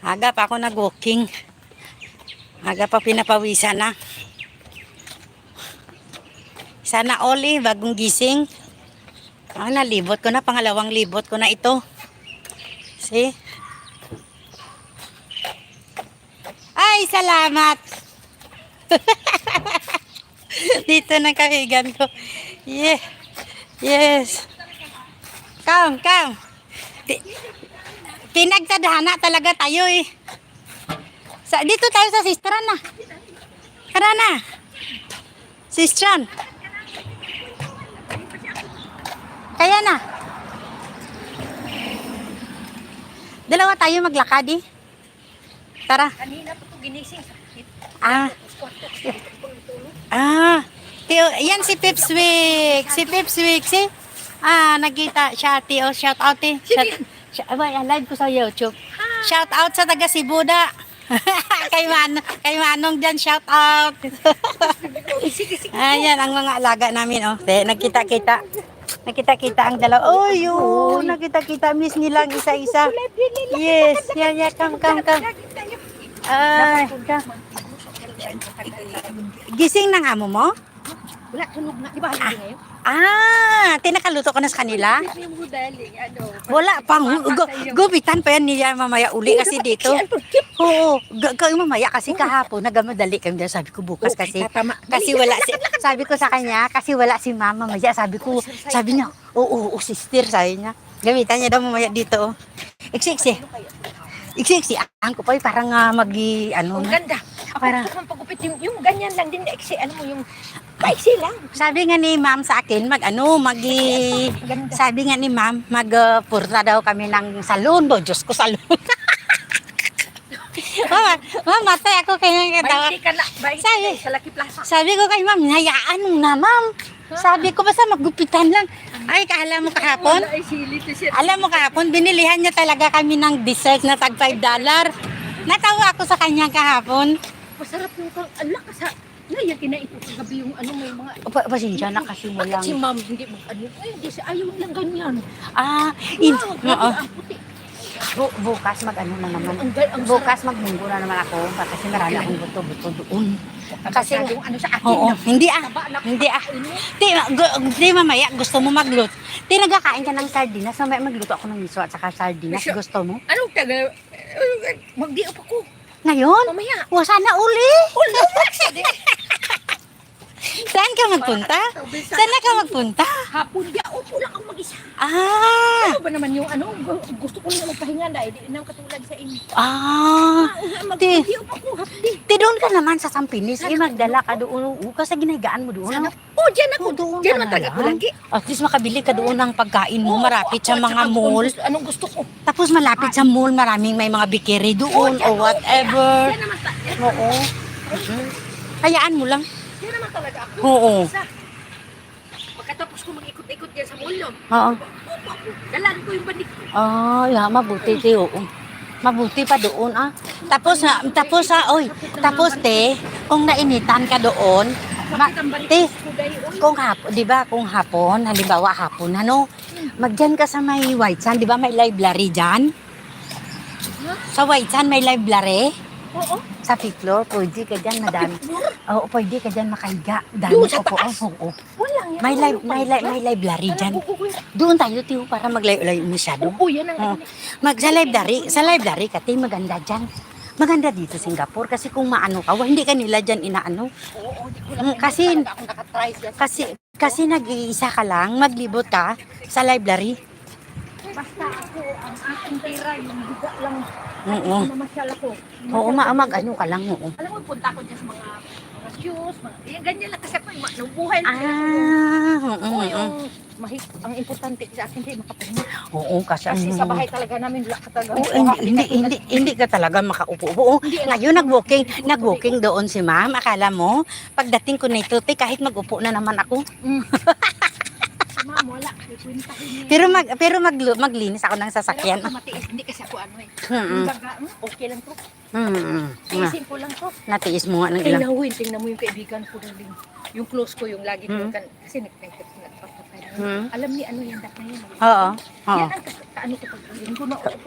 Aga pa ako nag-walking. Aga pa pinapawisan na. Sana all bagong gising. Nalibot ko na. Pangalawang libot ko na ito. See? Ay, salamat! Dito na kaigan ko. Yeah. Yes. Come. Pinagtadhana talaga tayo eh. Dito tayo sa sistran na. Tara na. Sistran. Kaya na. Dalawa tayo maglakad eh. Tara. Kanina pa ito ginising. Tio, yan si Pipswick. Si Pipswick, si? Nagkita siya, Tio. Shout out eh. Live ko sa YouTube. Shout out sa taga Sibuda. kay Manong dyan, shout out. Ayan, ang mga alaga namin, oh. Nagkita-kita. Nakita-kita ang dalawa. Oy, nakita-kita. Miss nilang isa-isa. Yes, yeah, come. Gising ng amo mo? Wala, tulog na. Di ba halagi ngayon? Tinakaluto ko na sa kanila? Wala pang. Gubitan pa yan niya mamaya uli kasi dito. Oo, mamaya kasi kahapon nagamadali kami. Sabi ko bukas kasi wala si, sabi ko sa kanya kasi wala si mama mamaya. Sabi niya, oo, sister, sabi niya. Gamitan niya daw mamaya dito. Iksi. Ang ko pa parang Ang ganda. Parang pagupit yung ganyan lang din ano mo yung paiksi lang. Sabi nga ni ma'am sa akin sabi nga ni ma'am magpurta daw kami ng salon. Diyos ko, salon. Matay ako kaya katawa. Sa Lucky Plaza. Sabi ko kay ma'am, hayaan mo na ma'am. Sabi ko basta maggupitan lang. Ay, alam mo kahapon? Alam mo kahapon, binilihan niya talaga kami ng dessert na tag $5. Natawa ako sa kanya kahapon. Masarap yung anak sa ngayon kinaipot sa gabi yung may mga pasensya na kasi mo lang. Si ma'am hindi hindi siya ayaw lang ganyan. Ang puti. Bukas na naman. Bukas magmunggo na naman ako kasi marami akong buto-buto doon. Kasi yung sa akin. Oo, hindi. Di mamaya gusto mo magluto. Nagkakain ka ng sardinas, mamaya magluto ako ng miso at saka sardinas. Gusto mo? Anong taga magdiop ako. Ngayon? Mamaya. Sana uli. Saan ka magpunta? Hapon di upo lang ang mag-isa. Ano ba naman yung gusto ko lang magpahinga dahil di nang katulad sa inyo. Magdiop ako hapdi. Doon ka naman sa Sampinis, magdala ka doon. Kasi ginahigaan mo doon. Diyan ako. Diyan naman talaga ako lagi. At least makabili ka doon ng pagkain mo, marapit sa mga mall. Anong gusto ko? Tapos malapit sa mall, maraming may mga bikiri doon o whatever. Diyan naman Oo. Hayaan mo lang. Diyan naman talaga ako. Oo. Pagkatapos ko mag-ikot-ikot diyan sa mall, Oo. dalan ko yung banig ko. Mabuti tiyo. Mabuti pa doon Tapos kung nainitan ka doon, kung hapon, halimbawa hapon, magdiyan ka sa may White Sand, di ba may library dyan? Sa White Sand may library? Oo. Sa fifth floor, pwede ka dyan, madami. Oo, pwede ka dyan makahiga. Doon sa taas? Oo. Walang yan. May library dyan. Doon tayo, tiyo, para maglayo-layo masyado. Oo, yan ang Sa library ka, tiyo, maganda dyan. Maganda dito Singapore kasi kung maano ka, hindi ka nila dyan inaano. Oo, di ko lang ako nakatry dyan. Kasi nag-iisa ka lang, maglibot ka sa library. Basta ako, ang aking tira, yung biga lang. Oo. Mamasyal ako. Oo, mag-ano ka lang, oo. Alam mo, punta ako dyan sa mga shoes, ganyan lang kasi ako, nabubuhay lang. Yung ang importante sa akin, hindi makapahinga. Oo, kasi sa bahay talaga namin, wala ka talaga. Hindi ka talaga makaupo. Oo, ngayon nag-walking doon si ma'am. Akala mo, pagdating ko nito, kahit mag-upo na naman ako. Ma'am, wala. Pero maglinis ako ng sasakyan. Matiis, hindi kasi ako okay lang to. Tiisin ko lang to. Natiis mo nga ng ilang. Tingnan mo yung kaibigan ko rin. Yung close ko, yung lagi ko kasi nagpapatay. Alam ni yan, dak na yun. Oo. Yan ang ko pag